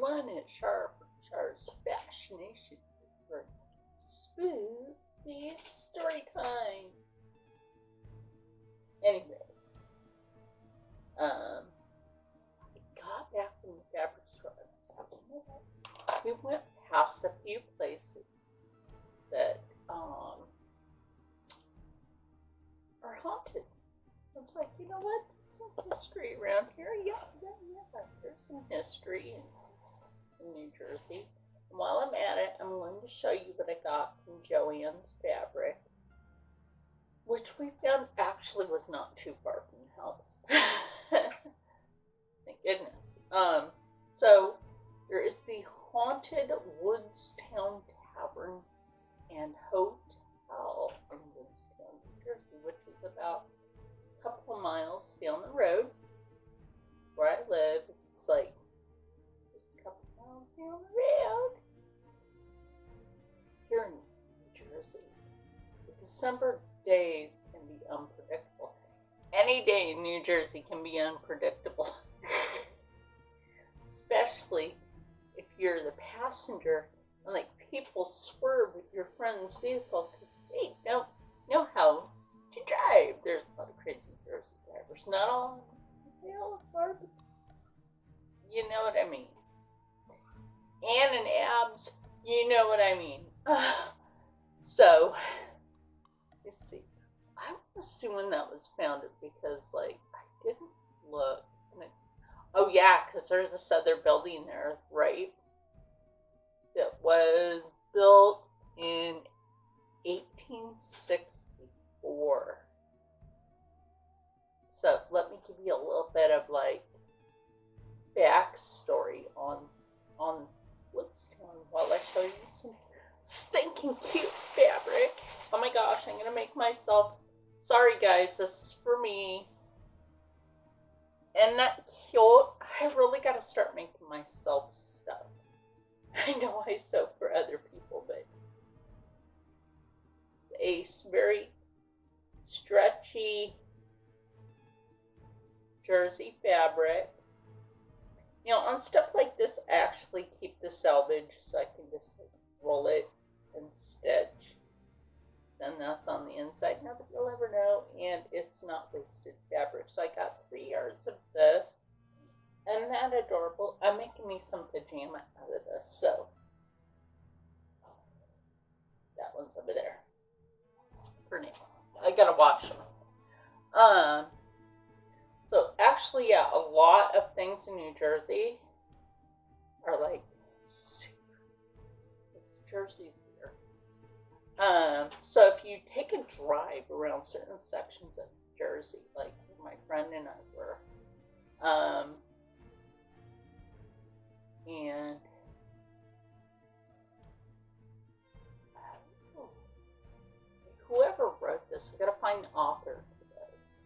everyone at Char for Char's fascination for spooky story time. Anyway, I got back from the fabric store and I was like, you know what? We went past a few places that are haunted. I was like, you know what? There's some history around here. Yeah. There's some history in New Jersey. And while I'm at it, I'm going to show you what I got from Joann's Fabric, which we found actually was not too far from the house. Thank goodness. So there is the haunted Woodstown Tavern and Hotel in Woodstown, New Jersey, which is about a couple of miles down the road where I live. It's like just a couple of miles down the road here in New Jersey. The December days can be unpredictable. Any day in New Jersey can be unpredictable. Especially if you're the passenger and like people swerve with your friend's vehicle because they don't know how to drive. There's a lot of crazy Jersey drivers. Not all are, but you know what I mean. And in abs, you know what I mean. So, let's see. I was assuming that was founded because, like, I didn't look. Oh, yeah, because there's this other building there, right? That was built in 1864. So, let me give you a little bit of, like, backstory on Woodstown while I show you some stinking cute fabric. Oh my gosh, I'm gonna make myself, sorry guys, this is for me. And that cute, I really gotta start making myself stuff. I know I sew for other people, but it's a very stretchy jersey fabric. You know, on stuff like this, I actually keep the selvage so I can just like, roll it and stitch. Then that's on the inside. Nobody will ever know, and it's not wasted fabric. So I got 3 yards of this. And that adorable. I'm making me some pajama out of this, so that one's over there for now. I gotta wash them. So actually, yeah, a lot of things in New Jersey are like super. Jersey's here. So if you take a drive around certain sections of Jersey, like my friend and I were, and whoever wrote this, I gotta find the author for this.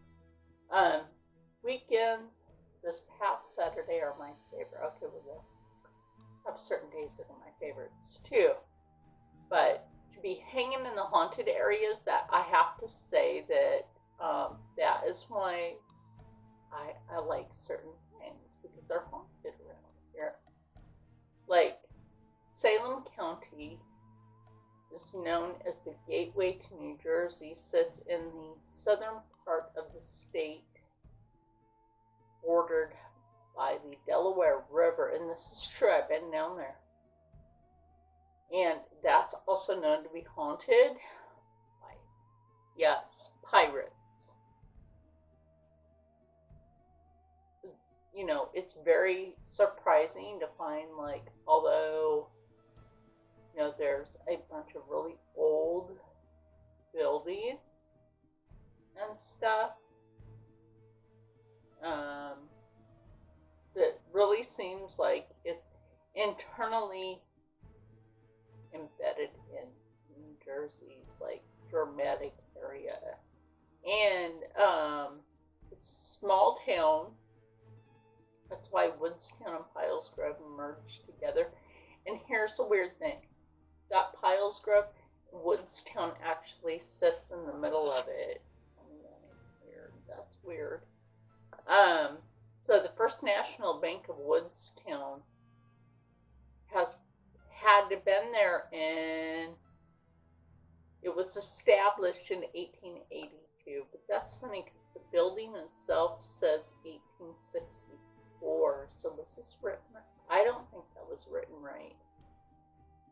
Weekends this past Saturday are my favorite. Okay, we'll have certain days that are my favorites too. But to be hanging in the haunted areas, that I have to say that that is why I like certain things, because they're haunted around here. Like Salem County is known as the gateway to New Jersey, sits in the southern part of the state, bordered by the Delaware River, and this is true, I've been down there. And that's also known to be haunted by, yes, pirates. You know, it's very surprising to find, like, although, you know, there's a bunch of really old buildings and stuff, that really seems like it's internally embedded in New Jersey's like dramatic area, and it's a small town. That's why Woodstown and Pilesgrove merged together. And here's the weird thing: that Pilesgrove, Woodstown actually sits in the middle of it. That's weird. So the First National Bank of Woodstown had to been there in, it was established in 1882, but that's funny because the building itself says 1864, so was this written right? I don't think that was written right.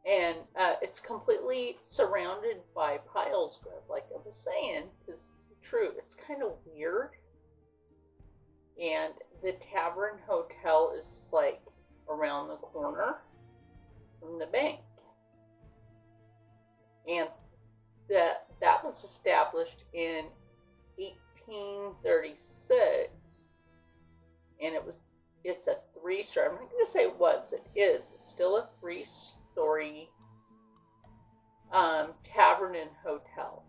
And it's completely surrounded by piles grove, like I was saying, because it's true, it's kind of weird. And the Tavern Hotel is like around the corner from the bank. And that was established in 1836, and it's a 3-story. I'm not going to say it was. It is. It's still a 3-story tavern and hotel.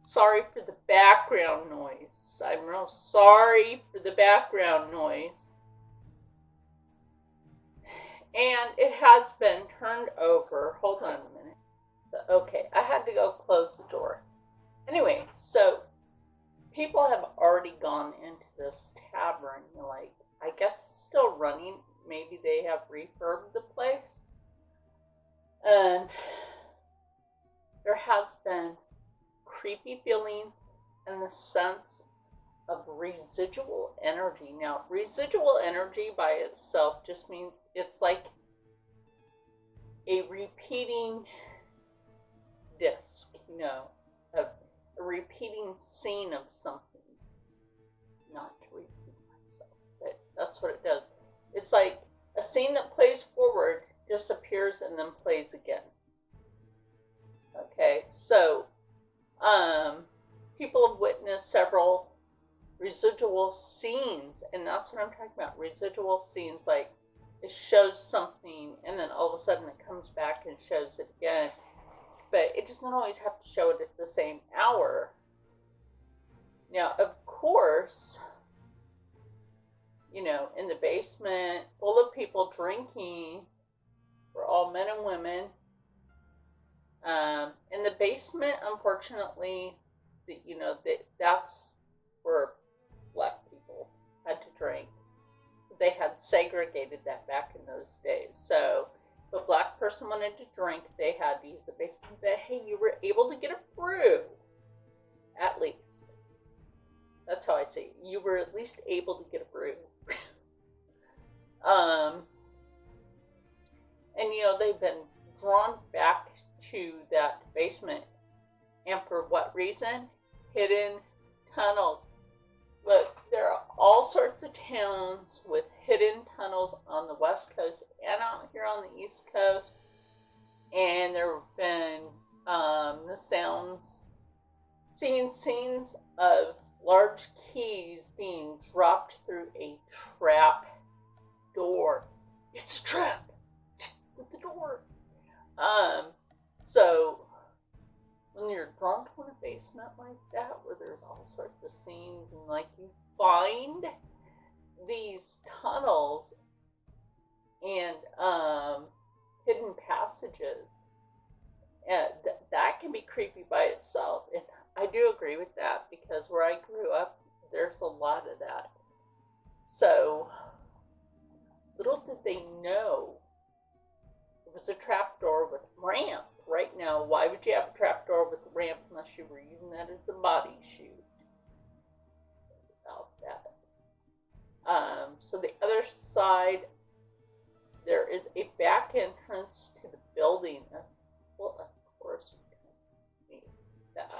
Sorry for the background noise. I'm real sorry for the background noise. And it has been turned over. Hold on a minute. Okay, I had to go close the door. Anyway, so people have already gone into this tavern. Like, I guess it's still running. Maybe they have refurbed the place. And there has been creepy feelings and the sense of residual energy. Now, residual energy by itself just means it's like a repeating disc, you know, of a repeating scene of something. Not to repeat myself, but that's what it does. It's like a scene that plays forward, disappears, and then plays again. Okay, so people have witnessed several residual scenes, and that's what I'm talking about. Residual scenes, like it shows something, and then all of a sudden it comes back and shows it again. But it does not always have to show it at the same hour. Now, of course, you know, in the basement, full of people drinking, we're all men and women. In the basement, unfortunately, that's where black people had to drink. They had segregated that back in those days. So if a black person wanted to drink, they had to use the basement. But hey, you were able to get a brew, at least. That's how I see it. You were at least able to get a brew. And you know, they've been drawn back to that basement. And for what reason? Hidden tunnels. Look, there are all sorts of towns with hidden tunnels on the West Coast and out here on the East Coast. And there have been seeing scenes of large keys being dropped through a trap door. It's a trap with the door. So when you're drawn to a basement like that, where there's all sorts of scenes, and like you find these tunnels and hidden passages, and that can be creepy by itself. And I do agree with that, because where I grew up, there's a lot of that. So little did they know it was a trapdoor with ramp. Right now, why would you have a trapdoor with a ramp unless you were using that as a body chute? About that. So the other side, there is a back entrance to the building. Well, of course you can need that.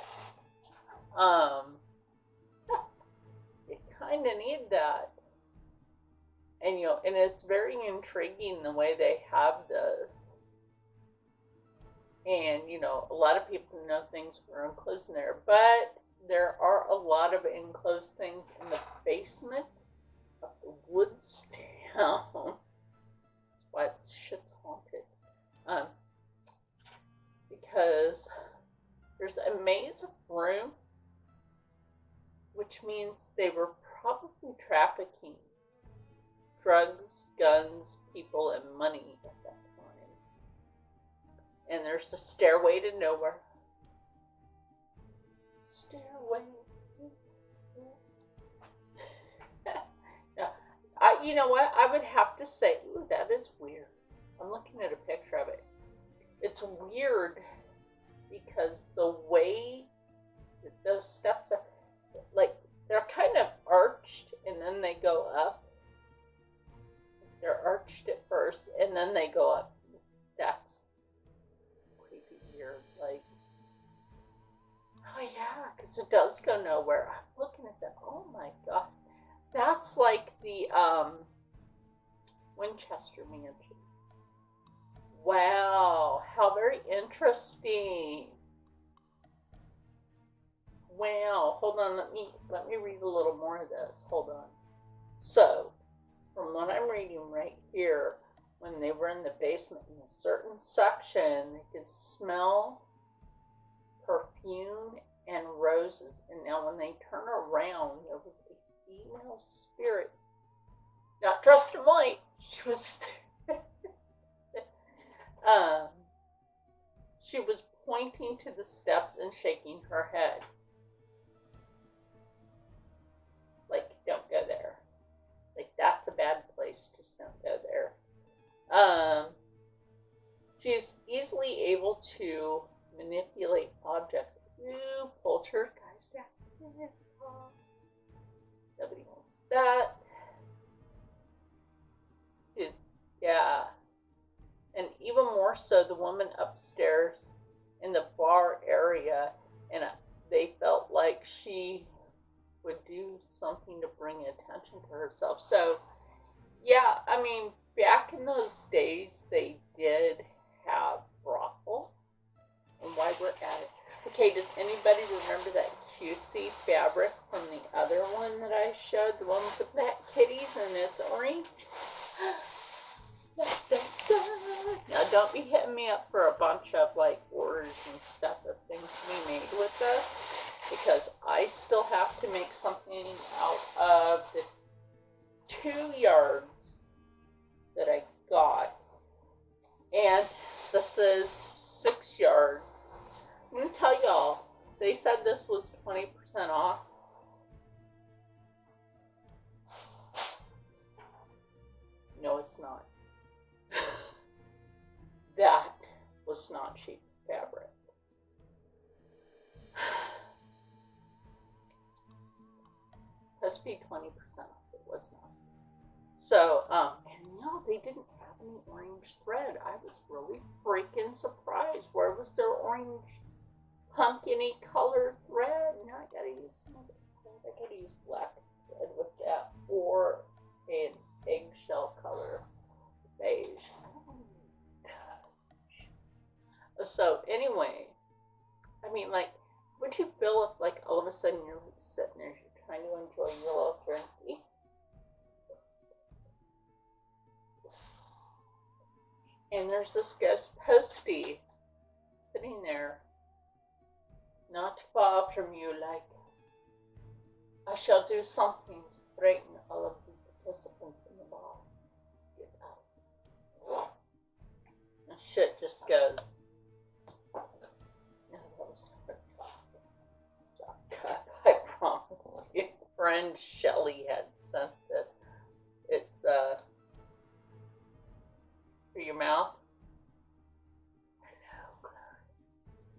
You kind of need that. And you know, and it's very intriguing the way they have this. And, you know, a lot of people know things were enclosed in there, but there are a lot of enclosed things in the basement of the woods town. That's why this shit's haunted. Because there's a maze of room, which means they were probably trafficking drugs, guns, people, and money at that time. And there's a stairway to nowhere. Stairway. Now, you know what? I would have to say, ooh, that is weird. I'm looking at a picture of it. It's weird because the way that those steps are, like, they're kind of arched and then they go up. They're arched at first and then they go up. That's creepy weird. Like, oh yeah, because it does go nowhere. I'm looking at that. Oh my god. That's like the Winchester Mansion. Wow, how very interesting. Wow, hold on, let me read a little more of this. Hold on. So, from what I'm reading right here, when they were in the basement in a certain section, they could smell perfume and roses. And now when they turn around, there was a female spirit, not dressed in white. She was pointing to the steps and shaking her head. Like, don't go there. Like, that's a bad place. Just don't go there. She's easily able to manipulate objects. Ooh, poltergeist. Nobody wants that. Yeah. And even more so, the woman upstairs in the bar area, and they felt like she would do something to bring attention to herself. So, yeah, I mean, back in those days, they did have brothel. And why we're at it. Okay, does anybody remember that cutesy fabric from the other one that I showed? The one with the pet kitties and it's orange? Now, don't be hitting me up for a bunch of, like, orders and stuff of things to be made with this, because I still have to make something out of the 2 yards that I got. And this is 6 yards. I'm going to tell y'all, they said this was 20% off. No, it's not. That was not cheap fabric. Has to be 20% off. It was not. So, and no, they didn't have any orange thread. I was really freaking surprised. Where was their orange pumpkin-y colored thread? Now I gotta use some other thread. I gotta use black thread with that, or an eggshell color, beige. So anyway, I mean, like, would you feel if, like, all of a sudden you're like sitting there, you're trying to enjoy your little drink? And there's this ghost postie sitting there, not far from you, like, I shall do something to frighten all of the participants in the ball. Get out. And shit just goes. No, that was not a cut. I promise you. Friend Shelly had sent this. It's, for your mouth. Hello, Clarice.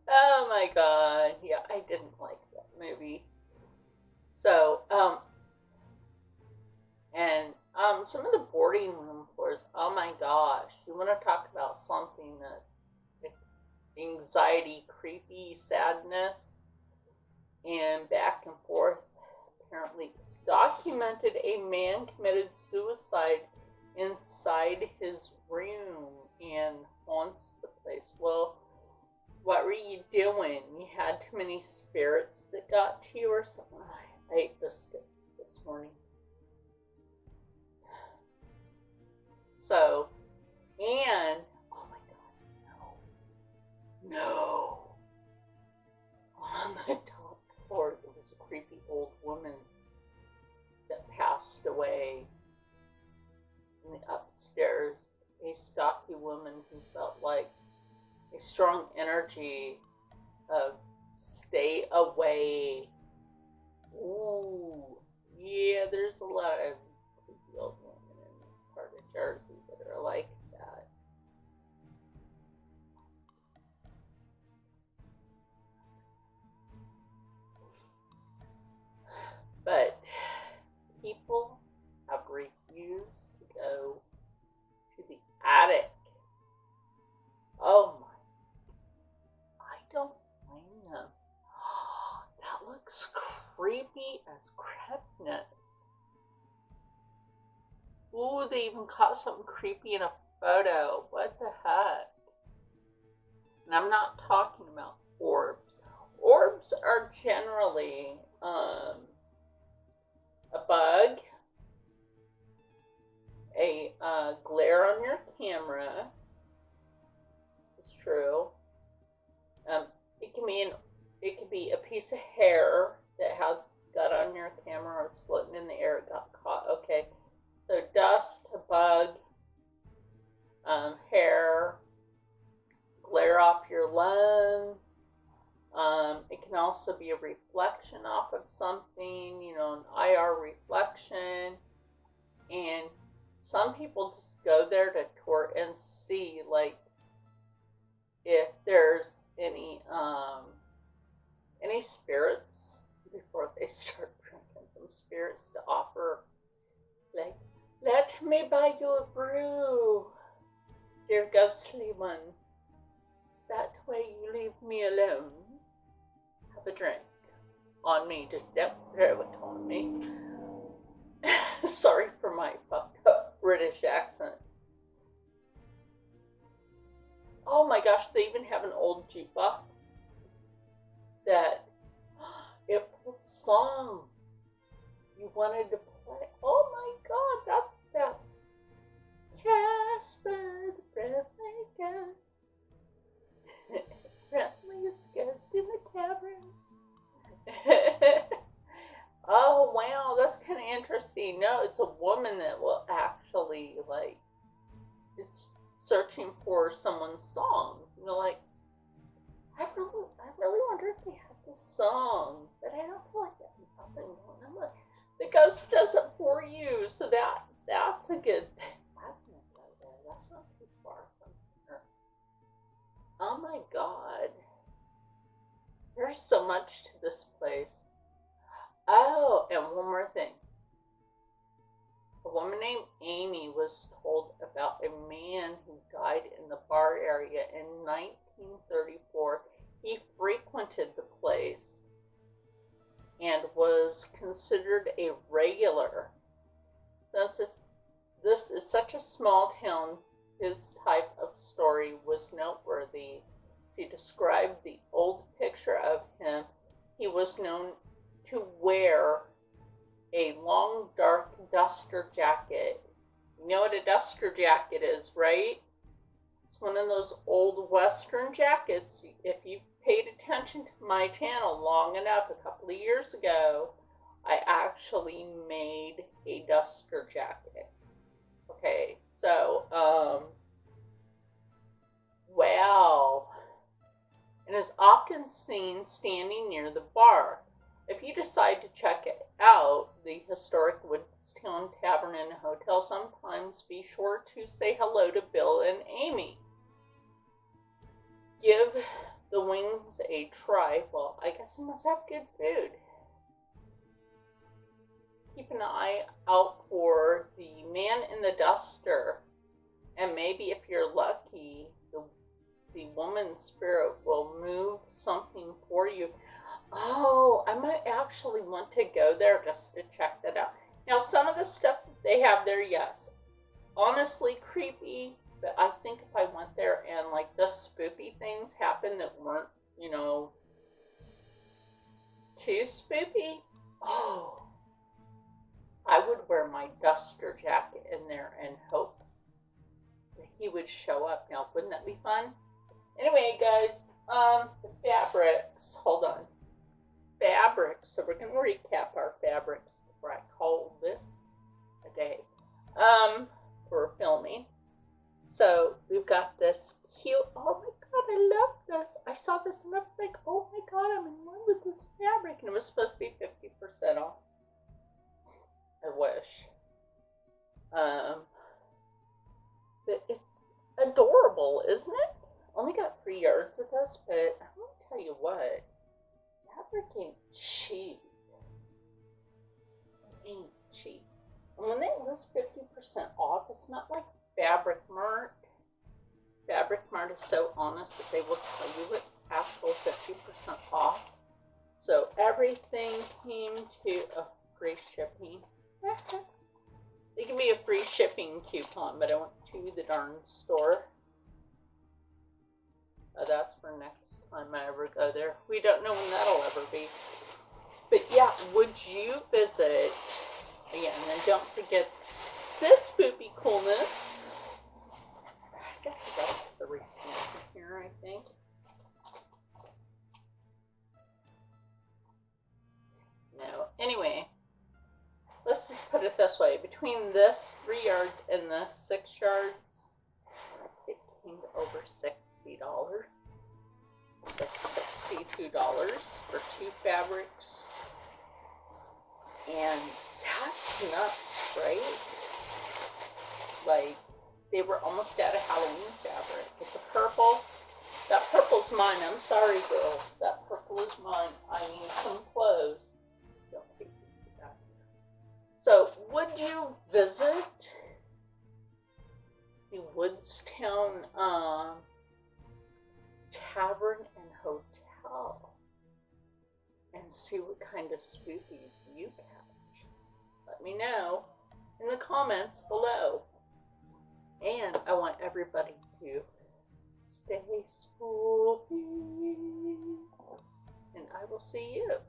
Oh my god. Yeah, I didn't like that movie. So, some of the boarding room floors, oh my gosh, you want to talk about something that's anxiety, creepy, sadness, and back and forth. Apparently, it's documented a man committed suicide inside his room and haunts the place. Well, what were you doing? You had too many spirits that got to you or something? I ate biscuits this morning. So, and, oh my god, no. On the top floor, there was a creepy old woman that passed away. And upstairs, a stocky woman who felt like a strong energy of stay away, Ooh, yeah, there's a lot of creepy old women in this part of Jersey that are like that. But people have refused to go to the attic. Oh my, I don't blame them. That looks creepy as crapness. Ooh, they even caught something creepy in a photo. What the heck? And I'm not talking about orbs. Orbs are generally a bug, a glare on your camera. This is true. It can be a piece of hair that has got on your camera, or it's floating in the air. It got caught. Okay, so dust, a bug, hair, glare off your lens. It can also be a reflection off of something, you know, an IR reflection. And some people just go there to tour and see, like, if there's any spirits before they start drinking some spirits to offer. Like, let me buy you a brew, dear ghostly one. That way you leave me alone. Have a drink. On me. Just don't throw it on me. Sorry for my fucked up British accent. Oh my gosh, they even have an old jukebox that it played a song you wanted to play. Oh my god, that's Casper the Friendly Ghost. Friendliest ghost in the tavern. Oh wow, that's kind of interesting. No, it's a woman that will actually, like, it's searching for someone's song. You know, like, I really wonder if they have this song, but I don't feel like that's nothing going on. Like, the ghost does it for you, so that's a good thing. I'm gonna go there. That's not too far from here. Oh my god, there's so much to this place. Oh, and one more thing. A woman named Amy was told about a man who died in the bar area in 1934. He frequented the place and was considered a regular. Since this is such a small town, his type of story was noteworthy. To describe the old picture of him, he was known to wear a long dark duster jacket. You know what a duster jacket is, right? It's one of those old Western jackets. If you paid attention to my channel long enough, a couple of years ago, I actually made a duster jacket. Okay, so, wow. And is often seen standing near the bar. If you decide to check it out, the historic Woodstown Tavern and Hotel, sometimes be sure to say hello to Bill and Amy. Give the wings a try. Well, I guess it must have good food. Keep an eye out for the man in the duster, and maybe if you're lucky, the woman's spirit will move something for you. Oh, I might actually want to go there just to check that out. Now, some of the stuff that they have there, yes, honestly creepy, but I think if I went there and, like, the spoopy things happened that weren't, you know, too spoopy, oh, I would wear my duster jacket in there and hope that he would show up. Now, wouldn't that be fun? Anyway, guys, the fabrics, hold on. Fabrics, so we're going to recap our fabrics before I call this a day for filming. So we've got this cute, oh my god, I love this. I saw this and I was like, oh my god, I'm in love with this fabric. And it was supposed to be 50% off. I wish. But it's adorable, isn't it? Only got 3 yards of this, but I'm going to tell you what. Fabric ain't cheap. It ain't cheap. And when they list 50% off, it's not like Fabric Mart. Fabric Mart is so honest that they will tell you it's actual 50% off. So everything came to a free shipping. They give me a free shipping coupon, but I went to the darn store. That's for next time I ever go there. We don't know when that'll ever be. But yeah, would you visit? Again, and don't forget this Spoopy coolness. I got the rest of the receipt here, I think. No. Anyway, let's just put it this way. Between this 3 yards and this 6 yards, it came to over $60. It's like $62 for 2 fabrics. And that's nuts, right? Like, they were almost out of Halloween fabric. But the purple, that purple's mine. I'm sorry, girls. That purple is mine. I need some clothes. Don't hate me for that. So, would you visit the Woodstown Tavern and Hotel and see what kind of spoopies you catch? Let me know in the comments below. And I want everybody to stay spoopy. And I will see you